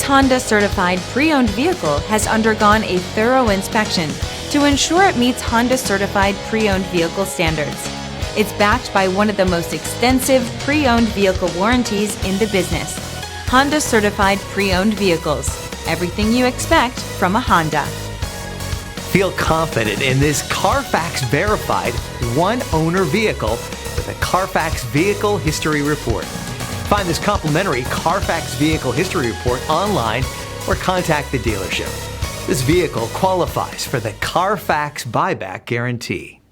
This Honda certified pre-owned vehicle has undergone a thorough inspection to ensure it meets Honda certified pre-owned vehicle standards. It's backed by one of the most extensive pre-owned vehicle warranties in the business. Honda certified pre-owned vehicles. Everything you expect from a Honda. Feel confident in this CARFAX verified one-owner vehicle with a CARFAX Vehicle History Report. Find this complimentary CARFAX Vehicle History Report online or contact the dealership. This vehicle qualifies for the CARFAX buyback guarantee.